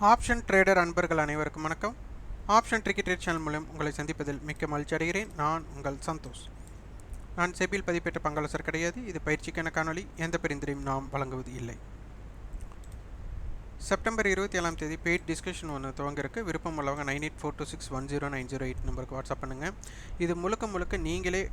Option trader அன்பர்கள் அனைவருக்கும் வணக்கம். ஆப்ஷன் ட்ரிக்கெட் சேனல் மூலம் உங்களை சந்திப்பதில் மிக்க மகிழ்ச்சி அடைகிறேன். நான் உங்கள் சந்தோஷ். நான் செபியில் பதிப்பெற்ற பங்காளர் கிடையாது. இது பயிற்சிக்கான காணொலி. எந்த பரிந்துரையும் நாம் வழங்குவது இல்லை. செப்டம்பர் 27ஆம் தேதி பெய்ட் டிஸ்கஷன் ஒன்று துவங்கிருக்கு. விருப்பம் உள்ளவங்க 9842610908 நம்பருக்கு வாட்ஸ்அப் பண்ணுங்கள். இது முழுக்க நீங்களே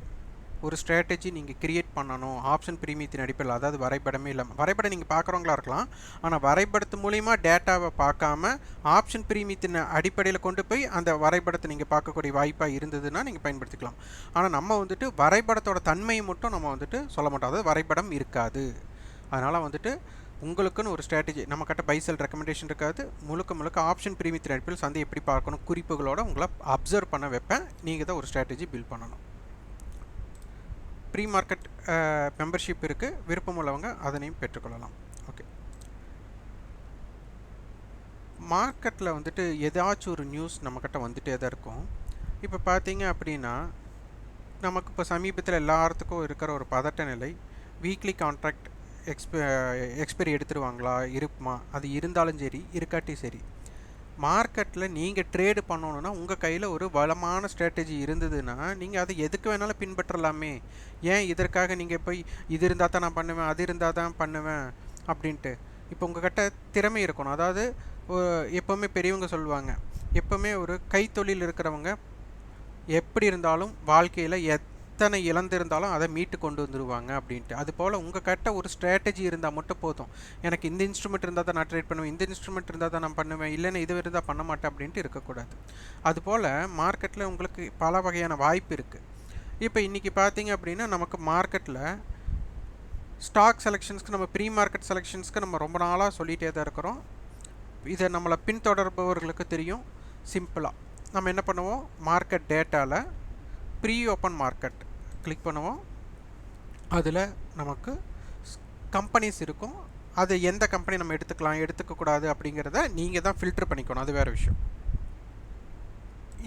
ஒரு ஸ்ட்ராட்டஜி நீங்கள் கிரியேட் பண்ணணும். ஆப்ஷன் பிரீமியத்தின் அடிப்படையில், அதாவது வரைபடமே இல்லாமல். வரைபடம் நீங்கள் பார்க்குறவங்களா இருக்கலாம், ஆனால் வரைபடத்து மூலிமா டேட்டாவை பார்க்காம ஆப்ஷன் பிரீமியத்தின் அடிப்படையில் கொண்டு போய் அந்த வரைபடத்தை நீங்கள் பார்க்கக்கூடிய வாய்ப்பாக இருந்ததுன்னா நீங்கள் பயன்படுத்திக்கலாம். ஆனால் நம்ம வரைபடத்தோட தன்மையை மட்டும் நம்ம சொல்ல மாட்டோம். அதாவது வரைபடம் இருக்காது. அதனால் உங்களுக்குன்னு ஒரு ஸ்ட்ராட்டஜி நம்மக்கிட்ட பைசல் ரெக்கமெண்டேஷன் இருக்காது. முழுக்க ஆப்ஷன் பிரீமியத்தின் அடிப்படையில் சந்தை எப்படி பார்க்கணும் குறிப்புகளோடு உங்களை அப்சர்வ் பண்ண வைப்பேன். நீங்கள் தான் ஒரு ஸ்ட்ராட்டஜி பில்ட் பண்ணணும். ப்ரீ மார்க்கெட் மெம்பர்ஷிப் இருக்குது. விருப்பம் உள்ளவங்க அதனையும் பெற்றுக்கொள்ளலாம். ஓகே, மார்க்கெட்டில் ஏதாச்சும் ஒரு நியூஸ் நம்மக்கிட்ட வந்துகிட்டே தான் இருக்கும். இப்போ பார்த்தீங்க அப்படின்னா நமக்கு இப்போ சமீபத்தில் எல்லாத்துக்கும் இருக்கிற ஒரு பதட்ட நிலை. வீக்லி கான்ட்ராக்ட் எக்ஸ்பைரி எடுத்துருவாங்களா, இருக்குமா? அது இருந்தாலும் சரி, இருக்காட்டி சரி, மார்க்கெட்டில் நீங்கள் ட்ரேடு பண்ணணுன்னா உங்கள் கையில் ஒரு வளமான ஸ்ட்ராட்டஜி இருந்ததுன்னா நீங்கள் அதை எதுக்கு வேணாலும் பின்பற்றலாமே. ஏன் இதற்காக நீங்கள் போய் இது இருந்தால் தான் நான் பண்ணுவேன், அது இருந்தால் தான் பண்ணுவேன் அப்படின்ட்டு. இப்போ உங்கள்கிட்ட திறமை இருக்கணும். அதாவது எப்போவுமே பெரியவங்க சொல்லுவாங்க, எப்போவுமே ஒரு கைத்தொழில் இருக்கிறவங்க எப்படி இருந்தாலும் வாழ்க்கையில் எத்தனை இழந்திருந்தாலும் அதை மீட்டு கொண்டு வந்துடுவாங்க அப்படின்ட்டு. அதுபோல் உங்கள் கிட்ட ஒரு ஸ்ட்ராட்டஜி இருந்தால் மட்டும் போதும். எனக்கு இந்த இன்ஸ்ட்ருமெண்ட் இருந்தால் தான் நான் ட்ரேட் பண்ணுவேன், இந்த இன்ஸ்ட்ருமெண்ட் இருந்தால் தான் நான் பண்ணுவேன், இல்லைன்னா இது இருந்தால் பண்ண மாட்டேன் அப்படின்ட்டு இருக்கக்கூடாது. அதுபோல் மார்க்கெட்டில் உங்களுக்கு பல வகையான வாய்ப்பு இருக்குது. இப்போ இன்றைக்கி பார்த்தீங்க அப்படின்னா நமக்கு மார்க்கெட்டில் ஸ்டாக் செலெக்ஷன்ஸ்க்கு, நம்ம ப்ரீ மார்க்கெட் செலெக்ஷன்ஸ்க்கு நம்ம ரொம்ப நாளாக சொல்லிகிட்டே தான் இருக்கிறோம். இதை நம்மளை பின்தொடர்பவர்களுக்கு தெரியும். சிம்பிளாக நம்ம என்ன பண்ணுவோம், மார்க்கெட் டேட்டாவில் ப்ரீ ஓப்பன் மார்க்கெட் கிளிக் பண்ணுவோம். அதில் நமக்கு கம்பெனிஸ் இருக்கும். அது எந்த கம்பெனி நம்ம எடுத்துக்கலாம், எடுத்துக்கக்கூடாது அப்படிங்கிறத நீங்கள் தான் ஃபில்டர் பண்ணிக்கணும். அது வேறு விஷயம்.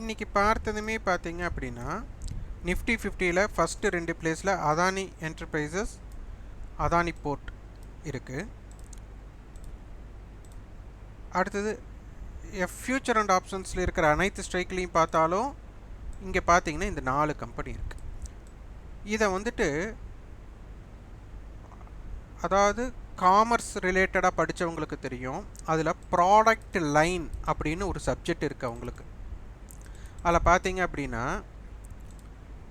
இன்றைக்கி பார்த்ததுமே பார்த்தீங்க அப்படின்னா நிஃப்டி 50ல் ஃபஸ்ட்டு 2 பிளேஸில் அதானி என்டர்பிரைசஸ், அதானி போர்ட் இருக்குது. அடுத்தது ஃபியூச்சர் அண்ட் ஆப்ஷன்ஸில் இருக்கிற அனைத்து ஸ்ட்ரைக்லையும் பார்த்தாலும் இங்கே பார்த்தீங்கன்னா இந்த 4 கம்பெனி இருக்குது. இதை அதாவது காமர்ஸ் ரிலேட்டடாக படித்தவங்களுக்கு தெரியும். அதில் ப்ராடக்ட் லைன் அப்படின்னு ஒரு சப்ஜெக்ட் இருக்குது அவங்களுக்கு. அதில் பார்த்தீங்க அப்படின்னா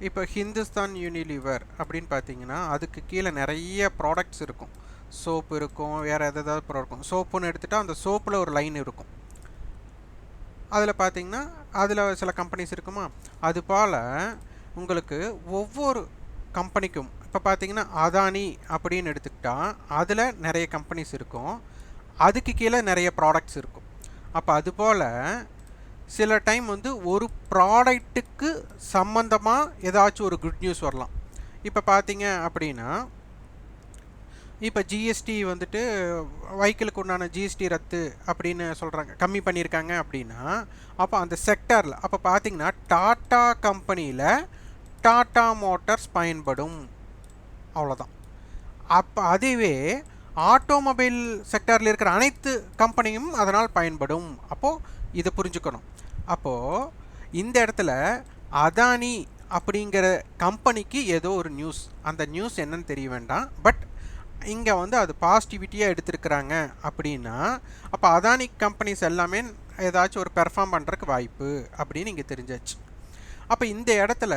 இப்போ ஹிந்துஸ்தான் யூனிலிவர் அப்படின்னு பார்த்தீங்கன்னா அதுக்கு கீழே நிறைய ப்ராடக்ட்ஸ் இருக்கும். சோப்பு இருக்கும், வேறு எதாவது ப்ராடக்ட் இருக்கும். சோப்புன்னு எடுத்துகிட்டா அந்த சோப்பில் ஒரு லைன் இருக்கும். அதில் பார்த்தீங்கன்னா அதில் சில கம்பெனிஸ் இருக்குமா. அதுபோல் உங்களுக்கு ஒவ்வொரு கம்பெனிக்கும் இப்போ பார்த்தீங்கன்னா அதானி அப்படின்னு எடுத்துக்கிட்டால் அதில் நிறைய கம்பெனிஸ் இருக்கும், அதுக்கு கீழே நிறைய ப்ராடக்ட்ஸ் இருக்கும். அப்போ அதுபோல் சில டைம் ஒரு ப்ராடக்ட்டுக்கு சம்மந்தமாக ஏதாச்சும் ஒரு குட் நியூஸ் வரலாம். இப்போ பார்த்தீங்க அப்படின்னா இப்போ ஜிஎஸ்டி வெஹிக்கிளுக்கு உண்டான ஜிஎஸ்டி ரத்து அப்படின்னு சொல்கிறாங்க, கம்மி பண்ணியிருக்காங்க அப்படின்னா அப்போ அந்த செக்டரில் அப்போ பார்த்தீங்கன்னா டாட்டா கம்பெனியில் டாட்டா மோட்டார்ஸ் பயன்படும், அவ்வளோதான். அப்போ அதுவே ஆட்டோமொபைல் செக்டரில் இருக்கிற அனைத்து கம்பெனியும் அதனால் பயன்படும். அப்போது இதை புரிஞ்சுக்கணும். அப்போது இந்த இடத்துல அதானி அப்படிங்கிற கம்பெனிக்கு ஏதோ ஒரு நியூஸ், அந்த நியூஸ் என்னன்னு தெரிய வேண்டாம், பட் இங்கே அது பாசிட்டிவிட்டியாக எடுத்துருக்குறாங்க அப்படின்னா அப்போ அதானி கம்பெனிஸ் எல்லாமே ஏதாச்சும் ஒரு பெர்ஃபார்ம் பண்ணுறதுக்கு வாய்ப்பு அப்படின்னு இங்கே தெரிஞ்சாச்சு. அப்போ இந்த இடத்துல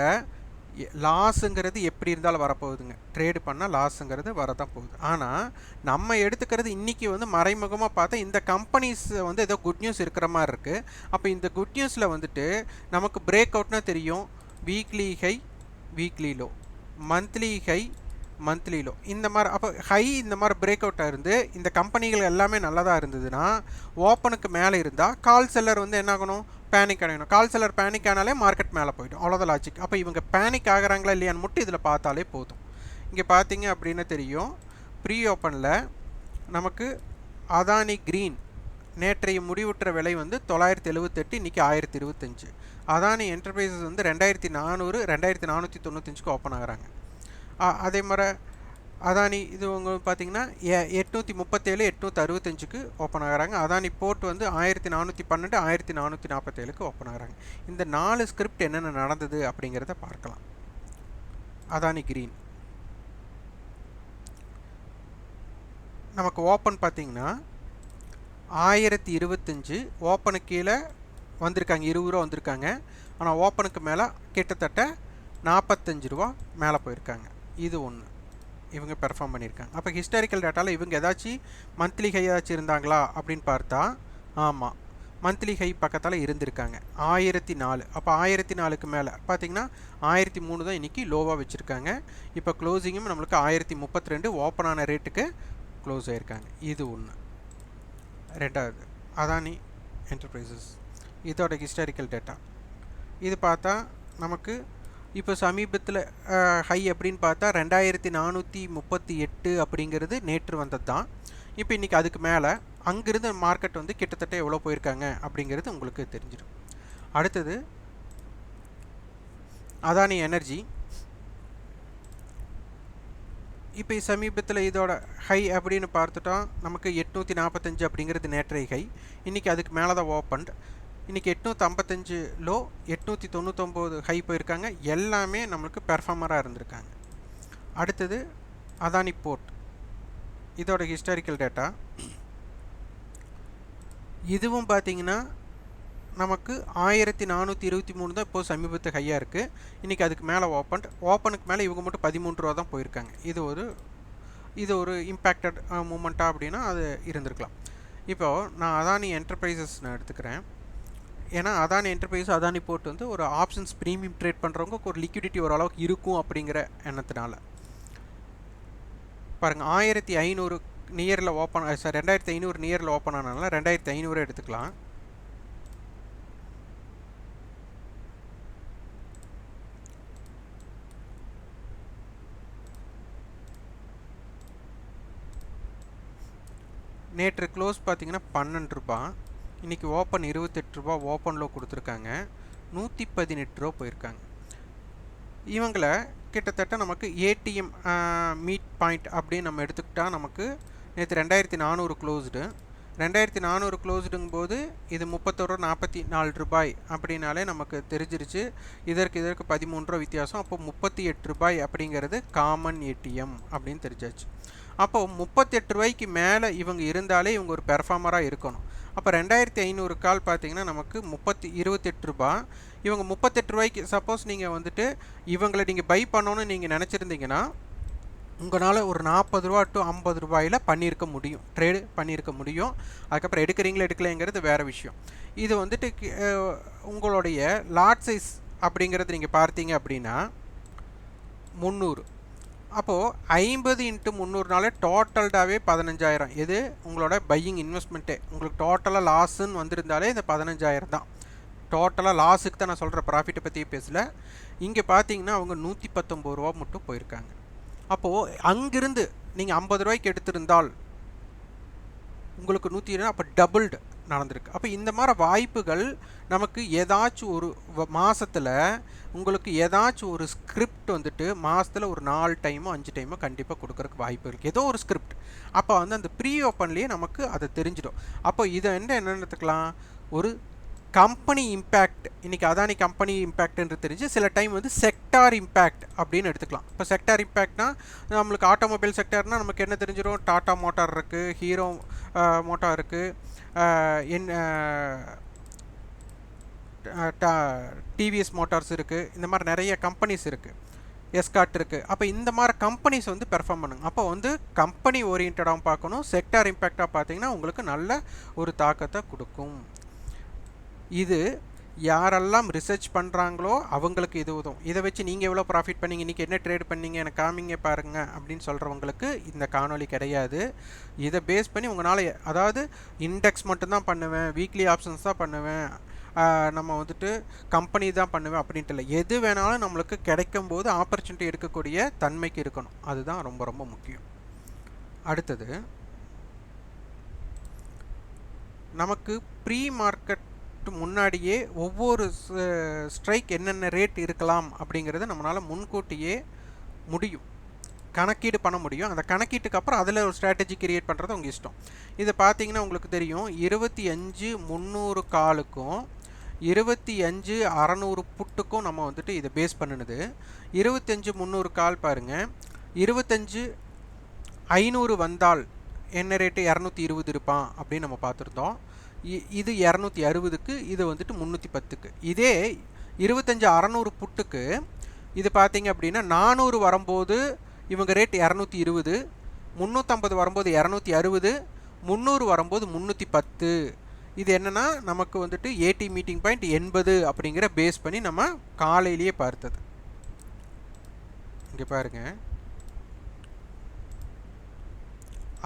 லாஸுங்கிறது எப்படி இருந்தாலும் வரப்போகுதுங்க. ட்ரேடு பண்ணால் லாஸுங்கிறது வரதான் போகுது. ஆனால் நம்ம எடுத்துக்கிறது இன்றைக்கி மறைமுகமாக பார்த்தா இந்த கம்பெனிஸ் ஏதோ குட் நியூஸ் இருக்கிற மாதிரி இருக்குது. அப்போ இந்த குட் நியூஸில் நமக்கு பிரேக் அவுட்னா தெரியும். Weekly high, weekly low, monthly high, monthly low, இந்த மாதிரி. அப்போ ஹை இந்த மாதிரி பிரேக் அவுட்டாக இருந்து இந்த கம்பெனிகள் எல்லாமே நல்லதாக இருந்ததுன்னா ஓப்பனுக்கு மேலே இருந்தால் கால் செல்லர் என்ன ஆகணும், பேனிக் அடையணும். கால் செல்லர் பேனிக் ஆனாலே மார்க்கெட் மேலே போய்டும், அவ்வளோதான் லாஜிக். அப்போ இவங்க பேனிக் ஆகிறாங்களா இல்லையான்னு மட்டும் இதில் பார்த்தாலே போதும். இங்கே பார்த்தீங்க அப்படின்னு தெரியும், ப்ரீ ஓப்பனில் நமக்கு அதானி க்ரீன் நேற்றைய முடிவுற்ற விலை 978, இன்றைக்கி 1025. அதானி என்டர்பிரைசஸ் 2400, 2495க்கு ஓப்பன் ஆகிறாங்க. அதே மாதிரி அதானி இது உங்களுக்கு பார்த்தீங்கன்னா 837 865க்கு ஓப்பன் ஆகிறாங்க. அதானி போர்ட் வந்து 1412 1447க்கு ஓப்பன் ஆகிறாங்க. இந்த 4 ஸ்கிரிப்ட் என்னென்ன நடந்தது அப்படிங்கிறத பார்க்கலாம். அதானி கிரீன் நமக்கு ஓப்பன் பார்த்தீங்கன்னா 1025 ஓப்பனுக்கு கீழே வந்திருக்காங்க, 20 ரூபா வந்திருக்காங்க. ஆனால் ஓப்பனுக்கு மேலே கிட்டத்தட்ட 45 ரூபா மேலே போயிருக்காங்க. இது ஒன்று இவங்க பெர்ஃபார்ம் பண்ணியிருக்காங்க. அப்போ ஹிஸ்டாரிக்கல் டேட்டாவில் இவங்க ஏதாச்சும் மந்த்லி ஹை ஏதாச்சும் இருந்தாங்களா அப்படின்னு பார்த்தா ஆமாம், மந்த்லி ஹை பக்கத்தால் இருந்திருக்காங்க 1004. அப்போ 1004க்கு மேலே பார்த்தீங்கன்னா 1003 தான் இன்றைக்கி லோவாக வச்சுருக்காங்க. இப்போ க்ளோசிங்கும் நம்மளுக்கு 1032 ஓப்பன் ஆன ரேட்டுக்கு க்ளோஸ் ஆகிருக்காங்க. இது ஒன்று. ரெண்டாவது அதானி என்டர்பிரைசஸ், இதோட ஹிஸ்டாரிக்கல் டேட்டா இது பார்த்தா நமக்கு இப்போ சமீபத்தில் ஹை அப்படின்னு பார்த்தா 2438 அப்படிங்கிறது நேற்று வந்தது தான். இப்போ இன்றைக்கி அதுக்கு மேலே அங்கிருந்து மார்க்கெட் வந்து கிட்டத்தட்ட எவ்வளோ போயிருக்காங்க அப்படிங்கிறது உங்களுக்கு தெரிஞ்சிடும். அடுத்தது அதானி எனர்ஜி, இப்போ சமீபத்தில் இதோட ஹை அப்படின்னு பார்த்துட்டோம் நமக்கு 845 அப்படிங்கிறது நேற்றைய ஹை. இன்றைக்கி அதுக்கு மேலே தான் ஓப்பன். இன்றைக்கி 855 லோ, 899 ஹை போயிருக்காங்க. எல்லாமே நம்மளுக்கு பெர்ஃபார்மராக இருந்திருக்காங்க. அடுத்தது அதானி போர்ட், இதோட ஹிஸ்டாரிக்கல் டேட்டா இதுவும் பார்த்தீங்கன்னா நமக்கு 1423 தான் இப்போது சமீபத்து ஹையாக இருக்குது. இன்றைக்கி அதுக்கு மேலே ஓப்பனுக்கு மேலே இவங்க மட்டும் 13 ரூபா தான் போயிருக்காங்க. இது ஒரு இம்பேக்டட் மூமெண்ட்டாக அப்படின்னா அது இருந்திருக்கலாம். இப்போது நான் அதானி என்டர்பிரைசஸ் நான் எடுத்துக்கிறேன். ஏன்னா அதானி என்டர்பிரைஸ் அதானி போர்ட் வந்து ஒரு ஆப்ஷன்ஸ் ப்ரீமியம் ட்ரேட் பண்ணுறவங்க ஒரு லிக்விடிட்டி ஓரளவுக்கு இருக்கும் அப்படிங்கிற எண்ணத்தினால பாருங்கள் 1500 நியரில் ஓப்பன், சார் 2500 நியரில் ஓப்பன் ஆனால 2500 எடுத்துக்கலாம். நேற்று க்ளோஸ் பார்த்தீங்கன்னா 12 ரூபா, இன்றைக்கி ஓப்பன் 28 ரூபா ஓப்பனில் கொடுத்துருக்காங்க. 118 ரூபா போயிருக்காங்க. இவங்களை கிட்டத்தட்ட நமக்கு ஏடிஎம் மீட் பாயிண்ட் அப்படின்னு நம்ம எடுத்துக்கிட்டால் நமக்கு நேற்று 2400 க்ளோஸ்டு. 2400 க்ளோஸ்டுங்கும் போது இது 31.44 ரூபாய் அப்படின்னாலே நமக்கு தெரிஞ்சிருச்சு இதற்கு 13 ரூபா வித்தியாசம். அப்போ 38 ரூபாய் அப்படிங்கிறது காமன் ஏடிஎம் அப்படின்னு தெரிஞ்சாச்சு. அப்போது 38 ரூபாய்க்கு மேலே இவங்க இருந்தாலே இவங்க ஒரு பெர்ஃபார்மராக இருக்கணும். அப்போ 2500 கால் பார்த்தீங்கன்னா நமக்கு 28 ரூபா. இவங்க 38 ரூபாய்க்கு சப்போஸ் நீங்கள் வந்துட்டு இவங்களை நீங்கள் பை பண்ணணும்னு நீங்கள் நினச்சிருந்தீங்கன்னா உங்களால் ஒரு 40 ரூபா டு 50 ரூபாயில் பண்ணியிருக்க முடியும், ட்ரேடு பண்ணியிருக்க முடியும். அதுக்கப்புறம் எடுக்கிறீங்களா எடுக்கலைங்கிறது வேறு விஷயம். இது வந்துட்டு உங்களுடைய லாட் சைஸ் அப்படிங்கிறது நீங்கள் பார்த்தீங்க அப்படின்னா 300. அப்போது 50 × 300 டோட்டல்டாகவே 15,000. எது உங்களோட பையிங் இன்வெஸ்ட்மெண்ட்டே உங்களுக்கு டோட்டலாக லாஸுன்னு வந்திருந்தாலே இந்த 15,000 தான். டோட்டலாக லாஸுக்கு தான் நான் சொல்கிற, ப்ராஃபிட்டை பற்றி பேசல. இங்கே பார்த்தீங்கன்னா அவங்க 119 ரூபா மட்டும் போயிருக்காங்க. அப்போது அங்கிருந்து நீங்கள் 50 ரூபாய்க்கு எடுத்திருந்தால் உங்களுக்கு 120, அப்போ டபுள்டு நடந்திருக்கு. அப்போ இந்த மாதிரி வாய்ப்புகள் நமக்கு ஏதாச்சும் ஒரு மாதத்தில் உங்களுக்கு ஏதாச்சும் ஒரு ஸ்கிரிப்ட் வந்துட்டு மாதத்தில் ஒரு 4 டைமோ 5 டைமோ கண்டிப்பாக கொடுக்குறக்கு வாய்ப்பு இருக்குது, ஏதோ ஒரு ஸ்கிரிப்ட். அப்போ வந்து அந்த ப்ரீ ஓப்பன்லேயே நமக்கு அதை தெரிஞ்சிடும். அப்போ இதை என்ன எடுத்துக்கலாம், ஒரு கம்பெனி இம்பேக்ட். இன்றைக்கி அதானி கம்பெனி இம்பேக்ட்ன்று தெரிஞ்சு சில டைம் வந்து செக்டார் இம்பேக்ட் அப்படின்னு எடுத்துக்கலாம். இப்போ செக்டார் இம்பேக்ட்னால் நம்மளுக்கு ஆட்டோமொபைல் செக்டார்னால் நமக்கு என்ன தெரிஞ்சிடும், டாட்டா மோட்டார் இருக்குது, ஹீரோ மோட்டார் இருக்குது, டிவிஎஸ் மோட்டார்ஸ் இருக்குது, இந்த மாதிரி நிறைய கம்பெனிஸ் இருக்குது, எஸ்காட் இருக்குது. அப்போ இந்த மாதிரி கம்பெனிஸ் வந்து பெர்ஃபார்ம் பண்ணுங்க. அப்போ வந்து கம்பெனி ஓரியன்டாகவும் பார்க்கணும், செக்டார் இம்பேக்டாக பார்த்தீங்கன்னா உங்களுக்கு நல்ல ஒரு தாக்கத்தை கொடுக்கும். இது யாரெல்லாம் ரிசர்ச் பண்ணுறாங்களோ அவங்களுக்கு இது உதவும். இதை வச்சு நீங்கள் எவ்வளோ ப்ராஃபிட் பண்ணீங்க, இன்றைக்கி என்ன ட்ரேட் பண்ணீங்க, எனக்கு காமிங்க பாருங்கள் அப்படின்னு சொல்கிறவங்களுக்கு இந்த காணொலி கிடையாது. இதை பேஸ் பண்ணி உங்களால், அதாவது இண்டெக்ஸ் மட்டும்தான் பண்ணுவேன், வீக்லி ஆப்ஷன்ஸ் தான் பண்ணுவேன், நம்ம வந்துட்டு கம்பெனி தான் பண்ணுவேன் அப்படின்ட்டு இல்லை. எது வேணாலும் நம்மளுக்கு கிடைக்கும் போது ஆப்பர்ச்சுனிட்டி எடுக்கக்கூடிய தன்மைக்கு இருக்கணும். அதுதான் ரொம்ப ரொம்ப முக்கியம். அடுத்தது நமக்கு ப்ரீ மார்க்கெட் முன்னாடியே ஒவ்வொரு ஸ்ட்ரைக் என்னென்ன ரேட் இருக்கலாம் அப்படிங்கிறத நம்மளால் முன்கூட்டியே முடியும். கணக்கீடு பண்ண முடியும். அந்த கணக்கீட்டுக்கு அப்புறம் அதில் ஒரு ஸ்ட்ராட்டஜி கிரியேட் பண்ணுறது உங்கள் இஷ்டம். இது பார்த்தீங்கன்னா உங்களுக்கு தெரியும் 25,300 காலுக்கும் 25,600 புட்டுக்கும் நம்ம வந்துட்டு இதை பேஸ் பண்ணினது. 25,300 கால் பாருங்கள், 25,500 வந்தால் என்ன ரேட்டு 220 இருப்பான் அப்படின்னு நம்ம பார்த்துருந்தோம். இது 260க்கு, இது வந்துட்டு 310க்கு. இதே 25,600 புட்டுக்கு இது பார்த்தீங்க அப்படின்னா 400 வரும்போது இவங்க ரேட் 220, 350 வரும்போது 260, 300 வரும்போது 310. இது என்னென்னா நமக்கு வந்துட்டு ஏடி மீட்டிங் பாயிண்ட் 80 அப்படிங்கிற பேஸ் பண்ணி நம்ம காலையிலேயே பார்த்தது. இங்கே பாருங்கள்,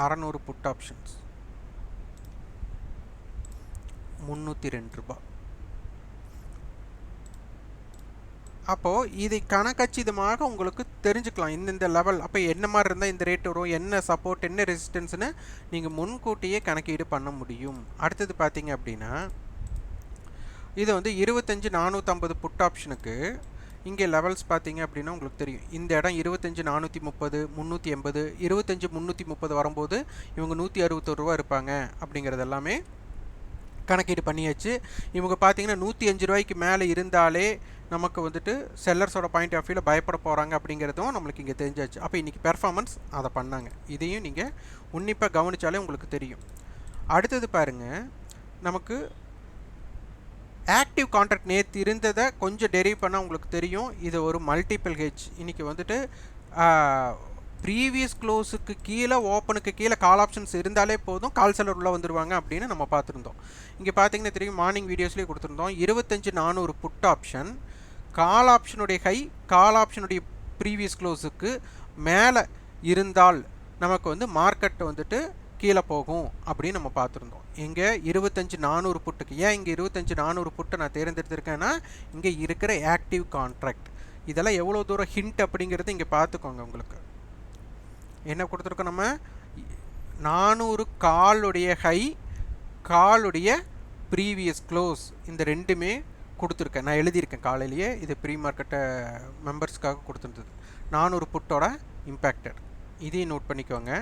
600 புட் ஆப்ஷன்ஸ் 302 ரூபாய். அப்போது இதை கணக்கச்சிதமாக உங்களுக்கு தெரிஞ்சுக்கலாம் இந்த லெவல். அப்போ என்ன மாதிரி இருந்தால் இந்த ரேட் வரும், என்ன சப்போர்ட், என்ன ரெசிஸ்டன்ஸ்னு நீங்கள் முன்கூட்டியே கணக்கீடு பண்ண முடியும். அடுத்தது பார்த்தீங்க அப்படின்னா இது வந்து 25,450 புட் ஆப்ஷனுக்கு இங்கே லெவல்ஸ் பார்த்தீங்க அப்படின்னா உங்களுக்கு தெரியும். இந்த இடம் 25,430, 380, 25,330 வரும்போது இவங்க 161 ரூபா இருப்பாங்க அப்படிங்கிறது எல்லாமே கணக்கீடு பண்ணியாச்சு. இவங்க பார்த்தீங்கன்னா 105 ரூபாய்க்கு மேலே இருந்தாலே நமக்கு வந்துட்டு செல்லர்ஸோட பாயிண்ட் ஆஃப் வியூவில் பயப்பட போகிறாங்க அப்படிங்கிறதும் நம்மளுக்கு இங்கே தெரிஞ்சாச்சு. அப்போ இன்றைக்கி பெர்ஃபார்மன்ஸ் அதை பண்ணாங்க. இதையும் நீங்கள் உன்னிப்பாக கவனித்தாலே உங்களுக்கு தெரியும். அடுத்தது பாருங்கள், நமக்கு ஆக்டிவ் கான்ட்ராக்ட் நேற்று இருந்ததை கொஞ்சம் டெரைவ் பண்ணால் உங்களுக்கு தெரியும். இது ஒரு மல்டிபிள் ஹெட்ஜ். இன்றைக்கி வந்துட்டு ப்ரீவியஸ் க்ளோஸுக்கு கீழே, ஓப்பனுக்கு கீழே கால் ஆப்ஷன்ஸ் இருந்தாலே போதும், கால் செல்லர் உள்ளே வந்துடுவாங்க அப்படின்னு நம்ம பார்த்துருந்தோம். இங்கே பார்த்தீங்கன்னா தெரியும், மார்னிங் வீடியோஸ்லேயே கொடுத்துருந்தோம். 25,400 புட் ஆப்ஷன், கால் ஆப்ஷனுடைய ஹை கால் ஆப்ஷனுடைய ப்ரீவியஸ் க்ளோஸுக்கு மேலே இருந்தால் நமக்கு வந்து மார்க்கெட் வந்துட்டு கீழே போகும் அப்படின்னு நம்ம பார்த்துருந்தோம். இங்கே 25,400 புட்டுக்கு. ஏன் இங்கே 25,400 புட்டை நான் தேர்ந்தெடுத்திருக்கேன்னா, இங்கே இருக்கிற ஆக்டிவ் கான்ட்ராக்ட் இதெல்லாம் எவ்வளோ தூரம் ஹிண்ட் அப்படிங்கிறது இங்கே பார்த்துக்கோங்க. உங்களுக்கு என்ன கொடுத்துருக்கோம், நம்ம 400 காலுடைய ஹை, காலுடைய ப்ரீவியஸ் க்ளோஸ், இந்த ரெண்டுமே கொடுத்துருக்கேன். நான் எழுதியிருக்கேன் காலையிலேயே. இது ப்ரீ மார்க்கெட்டை மெம்பர்ஸ்க்காக கொடுத்துருந்தது. 400 புட்டோட இம்பேக்டட், இதையும் நோட் பண்ணிக்கோங்க.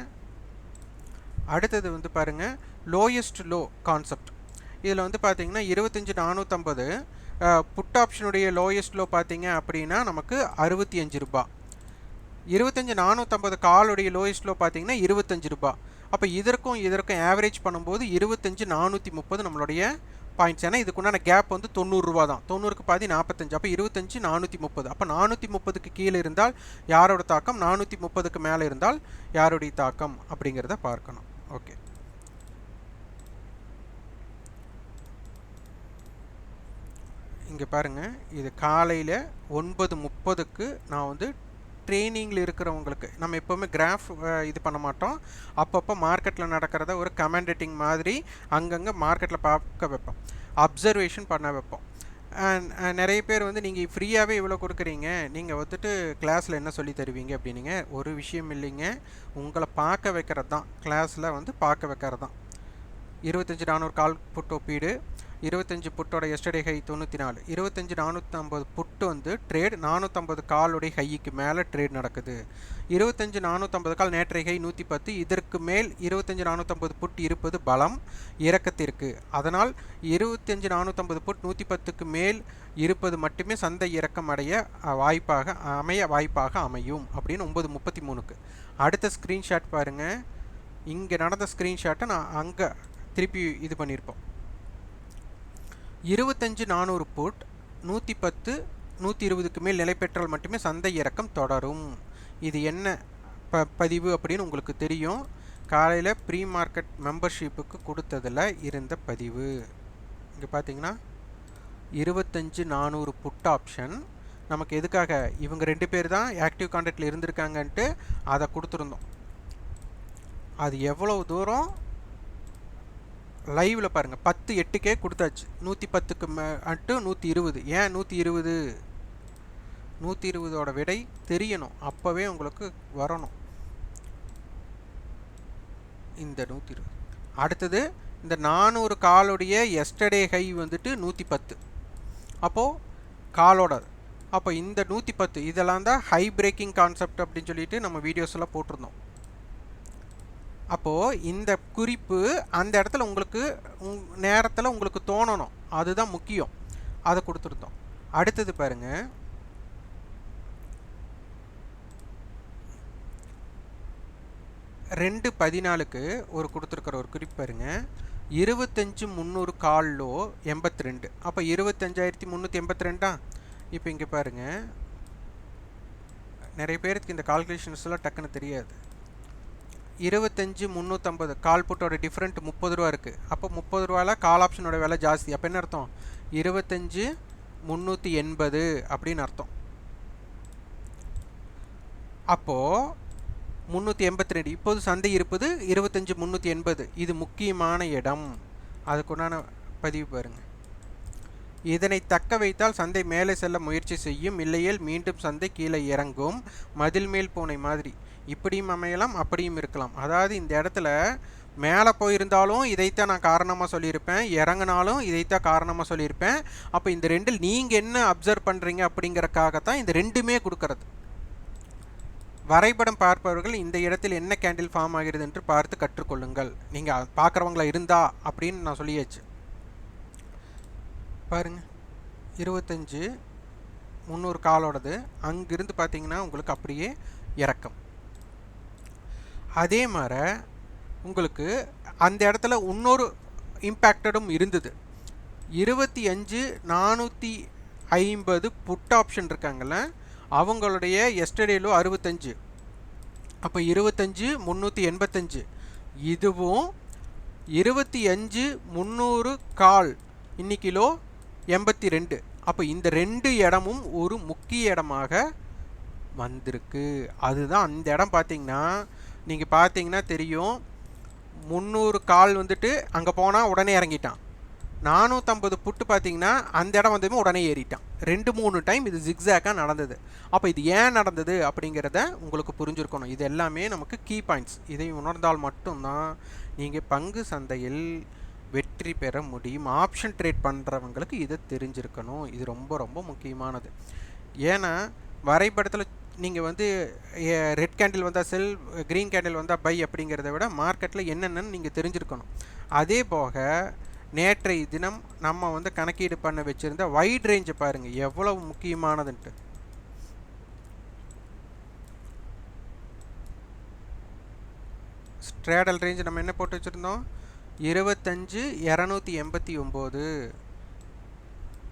அடுத்தது வந்து பாருங்கள், லோயஸ்ட் லோ கான்செப்ட். இதில் வந்து பார்த்தீங்கன்னா 25,450 புட் ஆப்ஷனுடைய லோயஸ்ட் லோ பார்த்தீங்க அப்படின்னா நமக்கு 65 ரூபா. 25,450 காலுடைய லோயஸ்ட் லோ பார்த்தீங்கன்னா 25 ரூபா. அப்போ இதற்கும் ஆவரேஜ் பண்ணும்போது 25,430 நம்மளுடைய பாயிண்ட்ஸ். ஏன்னா இதுக்குண்டான கேப் வந்து 90 ரூபா தான். 90க்கு பாதி 45. அப்போ 25,430. அப்போ 430க்கு கீழே இருந்தால் யாரோட தாக்கம், 430க்கு மேலே இருந்தால் யாருடைய தாக்கம் அப்படிங்கிறத பார்க்கணும். ஓகே, இங்கே பாருங்கள், இது காலையில் 9:30க்கு நான் வந்து ட்ரெயினிங்கில் இருக்கிறவங்களுக்கு, நம்ம எப்போவுமே கிராஃப் இது பண்ண மாட்டோம், அப்பப்போ மார்க்கெட்டில் நடக்கிறத ஒரு கமெண்டேட்டிங் மாதிரி அங்கங்கே மார்க்கெட்டில் பார்க்க வைப்போம், அப்சர்வேஷன் பண்ண வைப்போம். நிறைய பேர் வந்து நீங்கள் ஃப்ரீயாகவே இவ்வளோ கொடுக்குறீங்க, நீங்கள் வந்துட்டு கிளாஸில் என்ன சொல்லி தருவீங்க அப்படின்னீங்க. ஒரு விஷயம் இல்லைங்க, உங்களை பார்க்க வைக்கிறது தான், கிளாஸில் வந்து பார்க்க வைக்கிறது தான். 25,400 கால் புட் ஒப்பீடு, 25 புட்டோட எஸ்டர்டே ஹை 94, 25,450 புட்டு வந்து ட்ரேட் 450 காலுடைய ஹைக்கு மேலே ட்ரேட் நடக்குது. 25,450 கால் நேற்றைய ஹை 110, இதற்கு மேல் 25,450 புட் இருப்பது பலம் இறக்கத்திற்கு. அதனால் 25,450 புட் 110க்கு மேல் இருப்பது மட்டுமே சந்தை இறக்கம் அமைய வாய்ப்பாக அமையும் அப்படின்னு 9:33க்கு. அடுத்த ஸ்க்ரீன்ஷாட் பாருங்கள், இங்கே நடந்த ஸ்க்ரீன்ஷாட்டை நான் அங்கே திருப்பி இது பண்ணியிருப்போம். 25,400 புட் 110, 120க்கு மேல் நிலை பெற்றால் மட்டுமே சந்தை இறக்கம் தொடரும். இது என்ன பதிவு அப்படின்னு உங்களுக்கு தெரியும். காலையில் ப்ரீ மார்க்கெட் மெம்பர்ஷிப்புக்கு கொடுத்ததில் இருந்த பதிவு. இங்கே பார்த்தீங்கன்னா 25,400 புட் ஆப்ஷன் நமக்கு எதுக்காக, இவங்க 2 பேர் தான் ஆக்டிவ் கான்ட்ராக்டில் இருந்திருக்காங்கன்ட்டு அதை கொடுத்துருந்தோம். அது எவ்வளவு தூரம் லைவில் பாருங்கள், 10:08க்கே கொடுத்தாச்சு. 110க்கு அட்டு 120. ஏன் 120? 120ஓட விடை தெரியணும், அப்போவே உங்களுக்கு வரணும் இந்த 120. அடுத்தது இந்த 400 காலுடைய எஸ்டர்டே ஹை வந்துட்டு 110. அப்போது காலோட அப்போ இந்த 110 இதெல்லாம் தான் ஹை பிரேக்கிங் கான்செப்ட் அப்படின்னு சொல்லிட்டு நம்ம வீடியோஸ்லாம் போட்டிருந்தோம். அப்போது இந்த குறிப்பு அந்த இடத்துல உங்களுக்கு நேரத்தில் உங்களுக்கு தோணணும், அதுதான் முக்கியம். அதை கொடுத்துருந்தோம். அடுத்தது பாருங்கள், 2:14 ஒரு கொடுத்துருக்கிற ஒரு குறிப்பு பாருங்க, 25,300 கால் லோ 82. அப்போ 25,382. இப்போ இங்கே பாருங்க, நிறைய பேருக்கு இந்த கால்குலேஷன்ஸ்லாம் டக்குன்னு தெரியாது. 25,350 கால் புட்டோட டிஃப்ரெண்ட் 30 ரூபா இருக்குது. அப்போ 30 ரூபாயில் கால் ஆப்ஷனோட விலை ஜாஸ்தி. அப்போ என்ன அர்த்தம்? 25,380 அப்படின்னு அர்த்தம். அப்போது 382. இப்போது சந்தை இருப்பது 25,380. இது முக்கியமான இடம், அதுக்குண்டான பதிவு பாருங்கள். இதனை தக்க வைத்தால் சந்தை மேலே செல்ல முயற்சி செய்யும், இல்லையேல் மீண்டும் சந்தை கீழே இறங்கும். மதில் மேல் பூனை மாதிரி இப்படியும் அமையலாம், அப்படியும் இருக்கலாம். அதாவது இந்த இடத்துல மேலே போயிருந்தாலும் இதைத்தான் நான் காரணமாக சொல்லியிருப்பேன், இறங்கினாலும் இதைத்தான் காரணமாக சொல்லியிருப்பேன். அப்போ இந்த ரெண்டில் நீங்கள் என்ன அப்சர்வ் பண்ணுறீங்க அப்படிங்கிறக்காகத்தான் இந்த ரெண்டுமே கொடுக்கறது. வரைபடம் பார்ப்பவர்கள் இந்த இடத்தில் என்ன கேண்டில் ஃபார்ம் ஆகிறது என்று பார்த்து கற்றுக்கொள்ளுங்கள். நீங்கள் பார்க்குறவங்களா இருந்தா அப்படின்னு நான் சொல்லியாச்சு. பாருங்கள், 25,300 காலோடது அங்கிருந்து பார்த்தீங்கன்னா உங்களுக்கு அப்படியே இறக்கம். அதே மாதிரி உங்களுக்கு அந்த இடத்துல இன்னொரு இம்பேக்டடும் இருந்தது. 25,450 புட் ஆப்ஷன் இருக்காங்கல்ல, அவங்களுடைய எஸ்டர்டேலோ 65. அப்போ 25,385. இதுவும் 25,300 கால் இன்னைக்கிலோ 82. அப்போ இந்த ரெண்டு இடமும் ஒரு முக்கிய இடமாக வந்திருக்கு. அதுதான் அந்த இடம். பார்த்தீங்கன்னா நீங்கள் பார்த்தீங்கன்னா தெரியும், 300 கால் வந்துட்டு அங்கே போனால் உடனே இறங்கிட்டான். 450 புட்டு பார்த்தீங்கன்னா அந்த இடம் வந்ததுமே உடனே ஏறிட்டான். 2-3 டைம் இது ஜிக்ஸாக்காக நடந்தது. அப்போ இது ஏன் நடந்தது அப்படிங்கிறத உங்களுக்கு புரிஞ்சுருக்கணும். இது எல்லாமே நமக்கு கீ பாயிண்ட்ஸ். இதை உணர்ந்தால் மட்டும்தான் நீங்கள் பங்கு சந்தையில் வெற்றி பெற முடியும். ஆப்ஷன் ட்ரேட் பண்ணுறவங்களுக்கு இதை தெரிஞ்சிருக்கணும். இது ரொம்ப ரொம்ப முக்கியமானது. ஏன்னா வரைபடத்தில் நீங்கள் வந்து ரெட் கேண்டில் வந்தால் செல், க்ரீன் கேண்டில் வந்தால் பை அப்படிங்கிறத விட மார்க்கெட்டில் என்னென்னு நீங்கள் தெரிஞ்சிருக்கணும். அதே போக நேற்றைய தினம் நம்ம வந்து கணக்கீடு பண்ண வச்சுருந்த வைட் ரேஞ்சை பாருங்கள் எவ்வளவு முக்கியமானதுன்ட்டு. ஸ்ட்ரேடல் ரேஞ்ச் நம்ம என்ன போட்டு வச்சுருந்தோம்? 25,289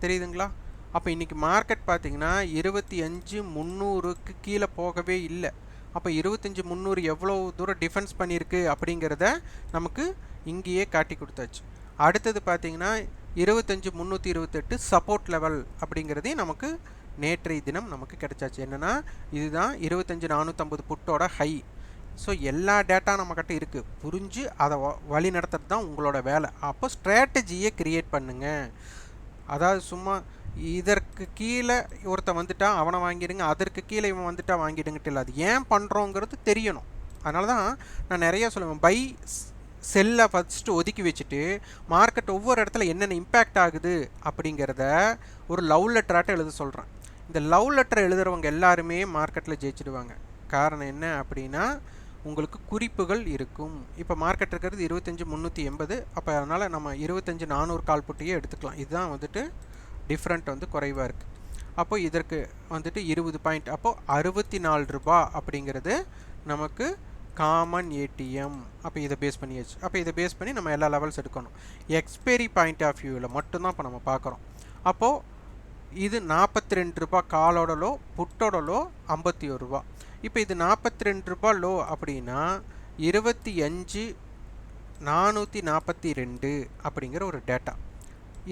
தெரியுதுங்களா? அப்போ இன்றைக்கி மார்க்கெட் பார்த்திங்கன்னா 25,300க்கு கீழே போகவே இல்லை. அப்போ 25,300 எவ்வளோ தூரம் டிஃபென்ஸ் பண்ணியிருக்கு அப்படிங்கிறத நமக்கு இங்கேயே காட்டி கொடுத்தாச்சு. அடுத்தது பார்த்திங்கன்னா 25,328 சப்போர்ட் லெவல் அப்படிங்கிறதையும் நமக்கு நேற்றைய தினம் நமக்கு கிடைச்சாச்சு. என்னென்னா இதுதான் 25,450 புட்டோட ஹை. ஸோ எல்லா டேட்டா நம்மக்கிட்ட இருக்குது. புரிஞ்சு அதை வழி நடத்துறது தான் உங்களோட வேலை. அப்போ ஸ்ட்ராட்டஜியை க்ரியேட் பண்ணுங்கள். அதாவது சும்மா இதற்கு கீழே ஒருத்தன் வந்துட்டா அவனை வாங்கிடுங்க, அதற்கு கீழே இவன் வந்துட்டா வாங்கிடுங்கிட்டு இல்லை. அது ஏன் பண்ணுறோங்கிறது தெரியணும். அதனால தான் நான் நிறையா சொல்லுவேன், பை செல்லை ஃபஸ்ட்டு ஒதுக்கி வச்சுட்டு மார்க்கெட் ஒவ்வொரு இடத்துல என்னென்ன இம்பேக்ட் ஆகுது அப்படிங்கிறத ஒரு லவ் லெட்டராட்ட எழுத சொல்கிறேன். இந்த லவ் லெட்டர் எழுதுகிறவங்க எல்லாருமே மார்க்கெட்டில் ஜெயிச்சிடுவாங்க. காரணம் என்ன அப்படின்னா உங்களுக்கு குறிப்புகள் இருக்கும். இப்போ மார்க்கெட் இருக்கிறது 25,380. அப்போ அதனால் நம்ம 25,400 கால் புட்டியே எடுத்துக்கலாம். இதுதான் வந்துட்டு டிஃப்ரெண்ட் வந்து குறைவாக இருக்குது. அப்போது இதற்கு வந்துட்டு 20 பாயிண்ட், அப்போது 64 ரூபா அப்படிங்கிறது நமக்கு காமன் ஏடிஎம். அப்போ இதை பேஸ் பண்ணியாச்சு. அப்போ இதை பேஸ் பண்ணி நம்ம எல்லா லெவல்ஸ் எடுக்கணும். எக்ஸ்பைரி பாயிண்ட் ஆஃப் வியூவில் மட்டும்தான் இப்போ நம்ம பார்க்குறோம். அப்போது இது 42 ரூபா காலோட லோ, புட்டோட லோ 51 ரூபா. இப்போ இது 42 ரூபா லோ அப்படின்னா 25,442 அப்படிங்கிற ஒரு டேட்டா.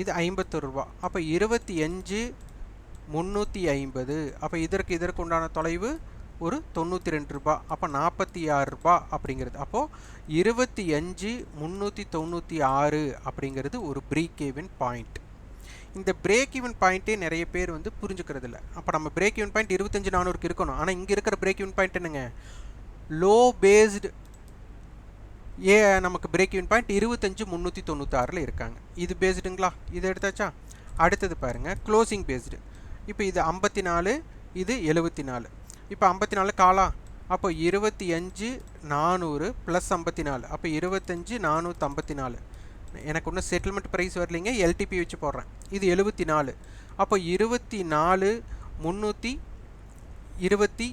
இது 51 ரூபா. அப்போ 25,350. அப்போ இதற்கு உண்டான தொலைவு ஒரு 92 ரூபா. அப்போ 46 ரூபா அப்படிங்கிறது. அப்போது 25,396 அப்படிங்கிறது ஒரு பிரேக் ஈவன் பாயிண்ட். இந்த பிரேக் ஈவன் பாயிண்ட்டே நிறைய பேர் வந்து புரிஞ்சுக்கிறது இல்லை. அப்போ நம்ம பிரேக் ஈவன் பாயிண்ட் 25,400க்கு இருக்கணும். ஆனால் இங்கே இருக்கிற பிரேக் ஈவன் பாயிண்ட் என்னங்க? லோ பேஸ்டு நமக்கு பிரேக் ஈவன் பாயிண்ட் 25,396 இருக்காங்க. இது பேஸ்டுங்களா? இது எடுத்தாச்சா? அடுத்தது பாருங்கள், க்ளோசிங் பேஸ்டு. இப்போ இது 54, இது 74. இப்போ 54 காலா, அப்போ 25,400 ப்ளஸ் 54, அப்போ 25,454. எனக்கு இன்னும் செட்டில்மெண்ட் ப்ரைஸ் வரலைங்க, எல்டிபி வச்சு போடுறேன். இது 74, அப்போ 24,326.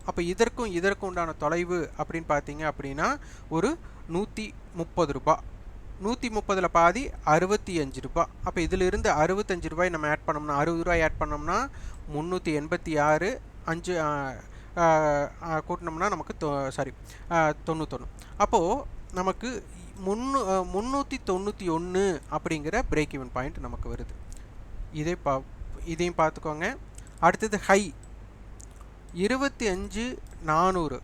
அப்போ இதற்கும் உண்டான தொலைவு அப்படின்னு பார்த்தீங்க அப்படின்னா ஒரு 130 ரூபா. 130ல் பாதி 65 ரூபா. அப்போ இதிலிருந்து 65 ரூபாய் நம்ம ஆட் பண்ணோம்னா, 60 ரூபாய் ஆட் பண்ணோம்னா 386, 5 கூட்டினோம்னா நமக்கு 91. அப்போது நமக்கு 391 அப்படிங்கிற பிரேக் ஈவன் பாயிண்ட் நமக்கு வருது. இதையும் பார்த்துக்கோங்க. அடுத்தது ஹை 25,400,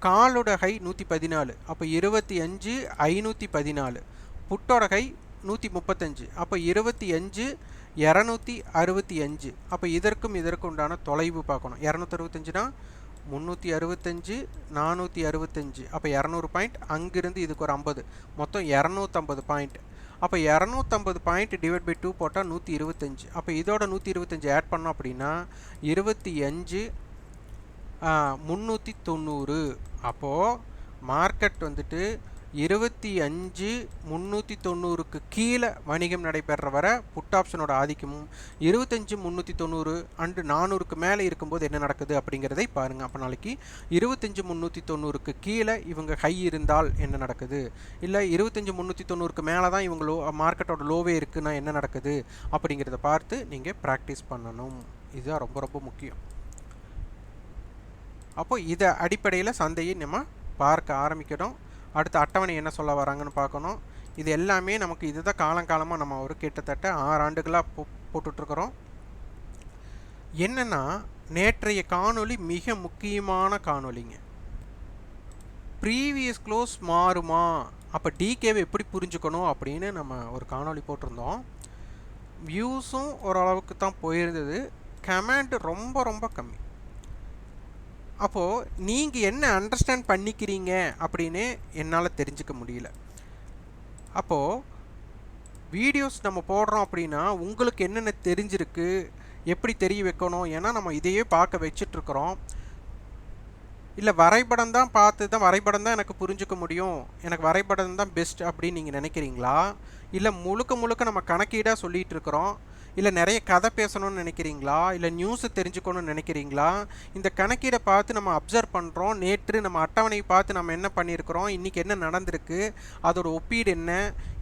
காலோட ஹை 114, அப்போ 25,514. புட்டோட ஹை 135, அப்போ 25,265. அப்போ இதற்கும் உண்டான தொலைவு பார்க்கணும். 265னா 365, 465, அப்போ 200 பாயிண்ட். அங்கிருந்து இதுக்கு ஒரு 50, மொத்தம் 250 பாயிண்ட். அப்போ 250 பாயிண்ட் டிவைட் பை 2 போட்டால் 125. அப்போ இதோட 125 ஆட் பண்ணோம் அப்படின்னா 25,390. அப்போது மார்க்கெட் வந்துட்டு 25,390க்கு கீழே வணிகம் நடைபெற வர புட் ஆப்ஷனோட ஆதிக்கமும், 25,390 அண்டு 400க்கு மேலே இருக்கும்போது என்ன நடக்குது அப்படிங்கிறதை பாருங்கள். அப்போ நாளைக்கு 25,390க்கு கீழே இவங்க ஹை இருந்தால் என்ன நடக்குது, இல்லை 25,390க்கு மேலே தான் இவங்க மார்க்கெட்டோட லோவே இருக்குன்னா என்ன நடக்குது அப்படிங்கிறத பார்த்து நீங்கள் ப்ராக்டிஸ் பண்ணணும். இதுதான் ரொம்ப ரொம்ப முக்கியம். அப்போ இதை அடிப்படையில் சந்தையை நம்ம பார்க்க ஆரம்பிக்கணும். அடுத்த அட்டவணை என்ன சொல்ல வராங்கன்னு பார்க்கணும். இது எல்லாமே நமக்கு இதுதான் காலங்காலமாக நம்ம ஒரு கிட்டத்தட்ட 6 ஆண்டுகளாக போட்டுட்ருக்குறோம். என்னென்னா நேற்றைய காணொளி மிக முக்கியமான காணொளிங்க. ப்ரீவியஸ் க்ளோஸ் மாறுமா, அப்போ டிகேவை எப்படி புரிஞ்சுக்கணும் அப்படின்னு நம்ம ஒரு காணொளி போட்டிருந்தோம். வியூஸும் ஓரளவுக்கு தான் போயிருந்தது, கமெண்ட் ரொம்ப ரொம்ப கம்மி. அப்போது நீங்கள் என்ன அண்டர்ஸ்டாண்ட் பண்ணிக்கிறீங்க அப்படின்னு என்னால் தெரிஞ்சுக்க முடியல. அப்போது வீடியோஸ் நம்ம போடுறோம் அப்படின்னா உங்களுக்கு என்னென்ன தெரிஞ்சிருக்கு, எப்படி தெரிய வைக்கணும். ஏன்னா நம்ம இதையே பார்க்க வச்சிட்ருக்குறோம். இல்லை வரைபடம் தான் வரைபடம் தான் எனக்கு புரிஞ்சுக்க முடியும், எனக்கு வரைபடம் தான் பெஸ்ட் அப்படின்னு நீங்கள் நினைக்கிறீங்களா, இல்லை முழுக்க நம்ம கணக்கீடாக சொல்லிகிட்டு இருக்கிறோம், இல்லை நிறைய கதை பேசணும்னு நினைக்கிறீங்களா, இல்லை நியூஸை தெரிஞ்சுக்கணும்னு நினைக்கிறீங்களா. இந்த கணக்கீடை பார்த்து நம்ம அப்சர்வ் பண்ணுறோம். நேற்று நம்ம அட்டவணையை பார்த்து நம்ம என்ன பண்ணியிருக்கிறோம், இன்றைக்கி என்ன நடந்திருக்கு, அதோட ஒப்பீடு என்ன,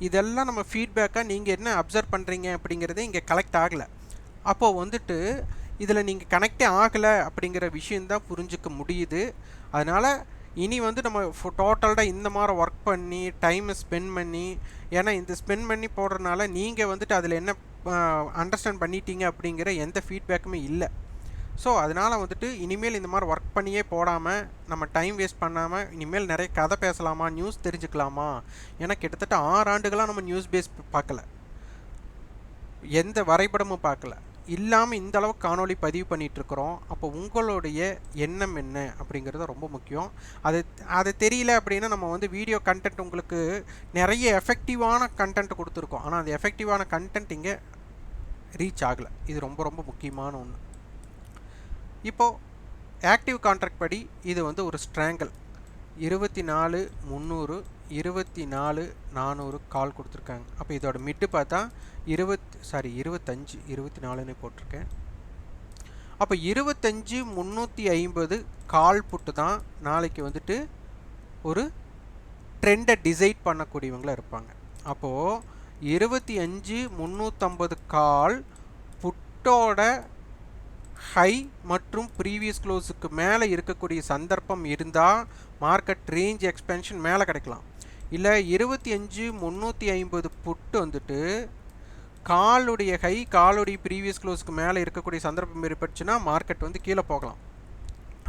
இதெல்லாம் நம்ம ஃபீட்பேக்காக நீங்கள் என்ன அப்சர்வ் பண்ணுறீங்க அப்படிங்கிறதே இங்கே கலெக்ட் ஆகலை. அப்போது வந்துட்டு இதில் நீங்கள் கனெக்டே ஆகலை அப்படிங்கிற விஷயந்தான் புரிஞ்சிக்க முடியுது. அதனால் இனி வந்து நம்ம டோட்டல்டாக இந்த மாதிரி ஒர்க் பண்ணி டைமை ஸ்பெண்ட் பண்ணி, ஏன்னா இந்த ஸ்பெண்ட் பண்ணி போடுறதுனால நீங்கள் வந்துட்டு அதில் என்ன அண்டர்ஸ்டாண்ட் பண்ணிட்டீங்க அப்படிங்கிற எந்த ஃபீட்பேக்குமே இல்லை. ஸோ அதனால் வந்துட்டு இனிமேல் இந்த மாதிரி ஒர்க் பண்ணியே போடாமல் நம்ம டைம் வேஸ்ட் பண்ணாமல் இனிமேல் நிறைய கதை பேசலாமா, நியூஸ் தெரிஞ்சுக்கலாமா. ஏன்னா கிட்டத்தட்ட 6 ஆண்டுகளாக நம்ம நியூஸ் பேஸ் பார்க்கல, எந்த வரைபடமும் பார்க்கல, இல்லாமல் இந்த அளவுக்கு காணொளி பதிவு பண்ணிகிட்ருக்குறோம். அப்போ உங்களுடைய எண்ணம் என்ன அப்படிங்கிறது ரொம்ப முக்கியம். அது தெரியல அப்படின்னா நம்ம வந்து வீடியோ கண்டென்ட் உங்களுக்கு நிறைய எஃபெக்டிவான கண்டென்ட் கொடுத்துருக்கோம், ஆனால் அந்த எஃபெக்டிவான கண்டென்ட் இங்கே ரீச் ஆகலை. இது ரொம்ப ரொம்ப முக்கியமான ஒன்று. இப்போது ஆக்டிவ் கான்ட்ராக்ட் படி இது வந்து ஒரு ஸ்ட்ராங்கிள் 24,300 24,400 கால் கொடுத்துருக்காங்க. அப்போ இதோட மிட்டு பார்த்தா 24ன்னு போட்டிருக்கேன். அப்போ 25,350 கால் புட்டு தான் நாளைக்கு வந்துட்டு ஒரு ட்ரெண்டை டிசைட் பண்ணக்கூடியவங்களாக இருப்பாங்க. அப்போது 25,350 கால் புட்டோட ஹை மற்றும் ப்ரீவியஸ் க்ளோஸுக்கு மேலே இருக்கக்கூடிய சந்தர்ப்பம் இருந்தால் மார்க்கெட் ரேஞ்ச் எக்ஸ்பென்ஷன் மேலே கிடைக்கலாம். இல்லை 25,350 புட்டு வந்துட்டு காலுடைய ஹை காலுடைய ப்ரீவியஸ் க்ளோஸுக்கு மேலே இருக்கக்கூடிய சந்தர்ப்பம் ஏற்பட்டுச்சுன்னா மார்க்கெட் வந்து கீழே போகலாம்.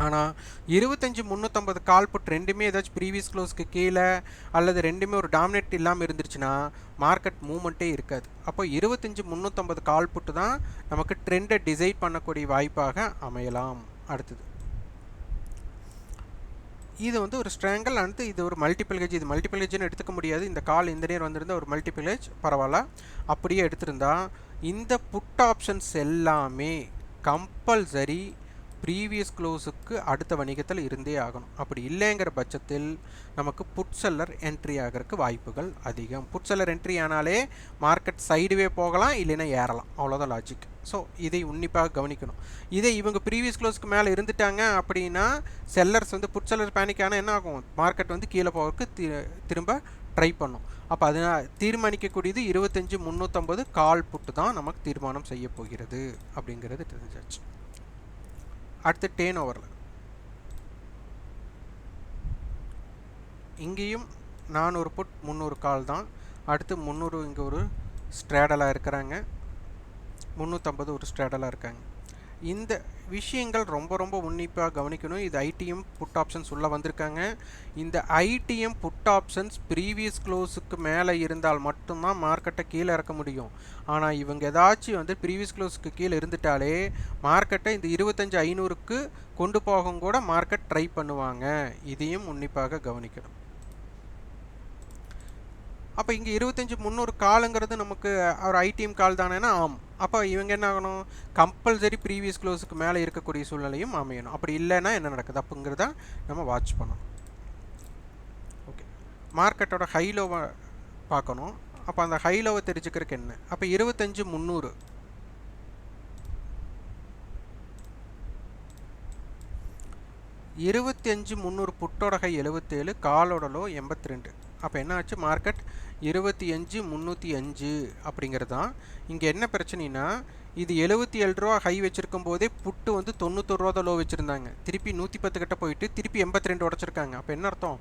ஆனால் 25,350 கால் புட் ரெண்டுமே ஏதாச்சும் ப்ரீவியஸ் க்ளோஸ்க்கு கீழே அல்லது ரெண்டுமே ஒரு டாமினேட் இல்லாமல் இருந்துருச்சுன்னா மார்க்கெட் மூவ்மெண்ட்டே இருக்காது. அப்போ 25,350 கால் புட்டு தான் நமக்கு ட்ரெண்டை டிசைட் பண்ணக்கூடிய வாய்ப்பாக அமையலாம். அடுத்தது இது வந்து ஒரு ஸ்ட்ராங்கிள் அடுத்து இது ஒரு மல்டிபிள் ஹெட்ஜ். இது மல்டிபிள் ஹெட்ஜ்னு எடுத்துக்க முடியாது. இந்த கால் இந்த நேர் வந்திருந்தால் ஒரு மல்டிபிள் ஹெட்ஜ் பரவாயில்ல. அப்படியே எடுத்திருந்தா இந்த புட் ஆப்ஷன்ஸ் எல்லாமே கம்பல்சரி ப்ரீவியஸ் க்ளோஸுக்கு அடுத்த வணிகத்தில் இருந்தே ஆகணும். அப்படி இல்லைங்கிற பட்சத்தில் நமக்கு புட் செல்லர் என்ட்ரி ஆகிறதுக்கு வாய்ப்புகள் அதிகம். புட் செல்லர் என்ட்ரி ஆனாலே மார்க்கெட் சைடுவே போகலாம், இல்லைன்னா ஏறலாம். அவ்வளோதான் லாஜிக். ஸோ இதை உன்னிப்பாக கவனிக்கணும். இதே இவங்க ப்ரீவியஸ் க்ளோஸ்க்கு மேலே இருந்துட்டாங்க அப்படின்னா செல்லர்ஸ் வந்து புட் செல்லர் பேனிக் ஆனால் என்ன ஆகும், மார்க்கெட் வந்து கீழே போகிறதுக்கு திரும்ப ட்ரை பண்ணும். அப்போ அதனால் தீர்மானிக்கக்கூடியது 25,350 கால் புட்டு தான் நமக்கு தீர்மானம் செய்ய போகிறது அப்படிங்கிறது தெரிஞ்சாச்சு. அடுத்து டேர்ன் ஓவரில் இங்கேயும் 400 புட் 300 கால் தான். அடுத்து 300 இங்கே ஒரு ஸ்ட்ராடலாக இருக்கிறாங்க, 350 ஒரு ஸ்ட்ராடலாக இருக்காங்க. இந்த விஷயங்கள் ரொம்ப ரொம்ப உன்னிப்பாக கவனிக்கணும். இது ஐடிஎம் புட் ஆப்ஷன்ஸ் உள்ளே வந்திருக்காங்க. இந்த ஐடிஎம் புட் ஆப்ஷன்ஸ் ப்ரீவியஸ் க்ளோஸுக்கு மேலே இருந்தால் மட்டும்தான் மார்க்கெட்டை கீழே இறக்க முடியும். ஆனால் இவங்க ஏதாச்சும் வந்து ப்ரீவியஸ் க்ளோஸுக்கு கீழே இருந்துட்டாலே மார்க்கெட்டை இந்த 25,500க்கு கொண்டு போக கூட மார்க்கெட் ட்ரை பண்ணுவாங்க. இதையும் உன்னிப்பாக கவனிக்கணும். அப்போ இங்கே 25,300 காலுங்கிறது நமக்கு ஒரு ஐடிஎம் கால் தானேன்னா ஆம். அப்போ இவங்க என்ன ஆகணும், கம்பல்சரி ப்ரீவியஸ் க்ளோஸுக்கு மேலே இருக்கக்கூடிய சூழ்நிலையும் அமையணும். அப்படி இல்லைன்னா என்ன நடக்குது அப்படிங்கிறத நம்ம வாட்ச் பண்ணணும். ஓகே, மார்க்கெட்டோட ஹைலோவை பார்க்கணும். அப்போ அந்த ஹைலோவை தெரிஞ்சுக்கிறதுக்கு என்ன, அப்போ 25,300 25,300 புட்டோட ஹை 77, காலோட லோ 82. அப்போ என்ன ஆச்சு, மார்க்கெட் 25,305 அப்படிங்கிறது தான். இங்கே என்ன பிரச்சனைனா, இது 77 ரூபா ஹை வச்சுருக்கும் போதே புட்டு வந்து 91 ரூபா தான் லோ வச்சுருந்தாங்க. திருப்பி 110 கிட்ட போயிட்டு திருப்பி 82 உடச்சிருக்காங்க. அப்போ என்ன அர்த்தம்,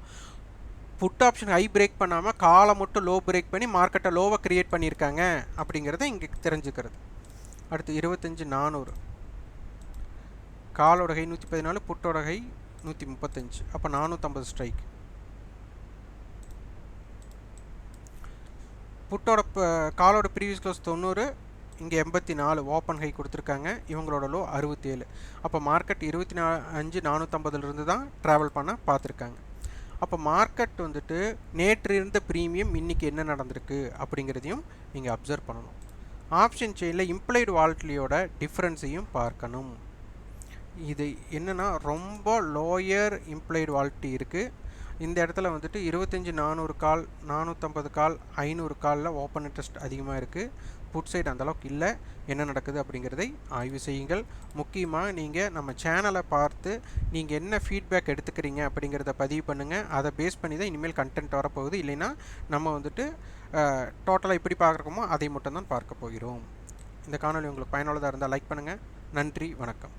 புட் ஆப்ஷன் ஹை பிரேக் பண்ணாமல் காலை மட்டும் லோ பிரேக் பண்ணி மார்க்கெட்டை லோவை க்ரியேட் பண்ணியிருக்காங்க அப்படிங்கிறத இங்கே தெரிஞ்சுக்கிறது. அடுத்து 25,400 காலோட ஹை 114, புட்டோட ஹை 135. அப்போ 450 ஸ்ட்ரைக். புட்டோட காலோட ப்ரீவியஸ் க்ளோஸ் 90, இங்கே 84 ஓப்பன் ஹை கொடுத்துருக்காங்க. இவங்களோட லோ 67. அப்போ மார்க்கெட் 25,450 தான் ட்ராவல் பண்ண பார்த்துருக்காங்க. அப்போ மார்க்கெட் வந்துட்டு நேற்று இருந்த ப்ரீமியம் இன்றைக்கி என்ன நடந்திருக்கு அப்படிங்கிறதையும் நீங்கள் அப்சர்வ் பண்ணணும். ஆப்ஷன் செயினில் இம்ப்ளைடு வால்ட்லியோட டிஃப்ரென்ஸையும் பார்க்கணும். இது என்னென்னா ரொம்ப லோயர் இம்ப்ளைடு வால்ட்டி இருக்குது. இந்த இடத்துல வந்துட்டு 25,400 கால், 450 கால், 500 காலில் ஓப்பன் இன்ட்ரெஸ்ட் அதிகமாக இருக்குது. புட் சைடு அந்தளவுக்கு இல்லை. என்ன நடக்குது அப்படிங்கிறதை ஆய்வு செய்யுங்கள். முக்கியமாக நீங்கள் நம்ம சேனலை பார்த்து நீங்கள் என்ன ஃபீட்பேக் எடுத்துக்கிறீங்க அப்படிங்கிறத பதிவு பண்ணுங்கள். அதை பேஸ் பண்ணி தான் இனிமேல் கண்டென்ட் வரப்போகுது. இல்லைன்னா நம்ம வந்துட்டு டோட்டலாக எப்படி பார்க்குறோமோ அதை மட்டும்தான் பார்க்க போகிறோம். இந்த காணொலி உங்களுக்கு பயனுள்ளதாக இருந்தால் லைக் பண்ணுங்கள். நன்றி, வணக்கம்.